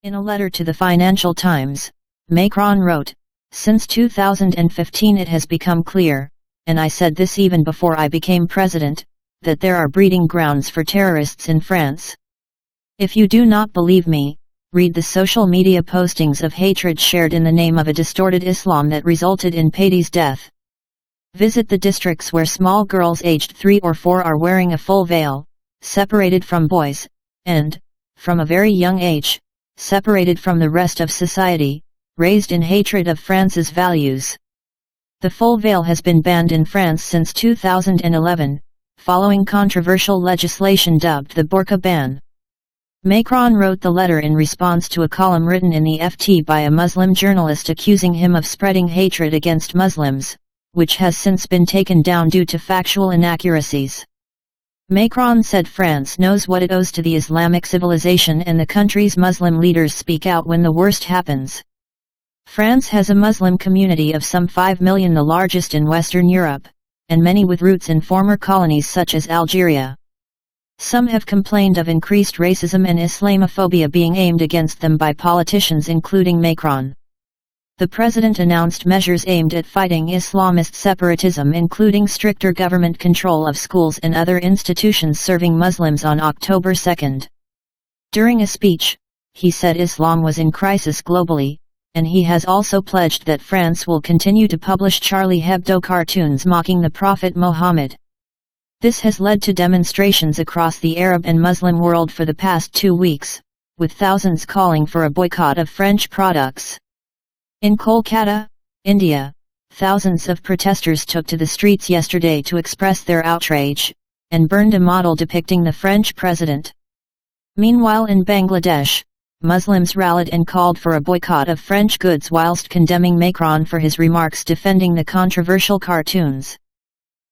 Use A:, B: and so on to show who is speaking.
A: In a letter to the Financial Times, Macron wrote, "Since 2015 it has become clear, and I said this even before I became president, that there are breeding grounds for terrorists in France. If you do not believe me, read the social media postings of hatred shared in the name of a distorted Islam that resulted in Paty's death. Visit the districts where small girls aged 3 or 4 are wearing a full veil, separated from boys, and, from a very young age, separated from the rest of society, raised in hatred of France's values. The full veil has been banned in France since 2011, following controversial legislation dubbed the burka ban." Macron wrote the letter in response to a column written in the FT by a Muslim journalist accusing him of spreading hatred against Muslims, which has since been taken down due to factual inaccuracies. Macron said France knows what it owes to the Islamic civilization and the country's Muslim leaders speak out when the worst happens. France has a Muslim community of some 5 million, the largest in Western Europe, and many with roots in former colonies such as Algeria. Some have complained of increased racism and Islamophobia being aimed against them by politicians including Macron. The president announced measures aimed at fighting Islamist separatism, including stricter government control of schools and other institutions serving Muslims on October 2. During a speech, he said Islam was in crisis globally, and he has also pledged that France will continue to publish Charlie Hebdo cartoons mocking the Prophet Muhammad. This has led to demonstrations across the Arab and Muslim world for the past 2 weeks, with thousands calling for a boycott of French products. In Kolkata, India, thousands of protesters took to the streets yesterday to express their outrage, and burned a model depicting the French president. Meanwhile in Bangladesh, Muslims rallied and called for a boycott of French goods whilst condemning Macron for his remarks defending the controversial cartoons.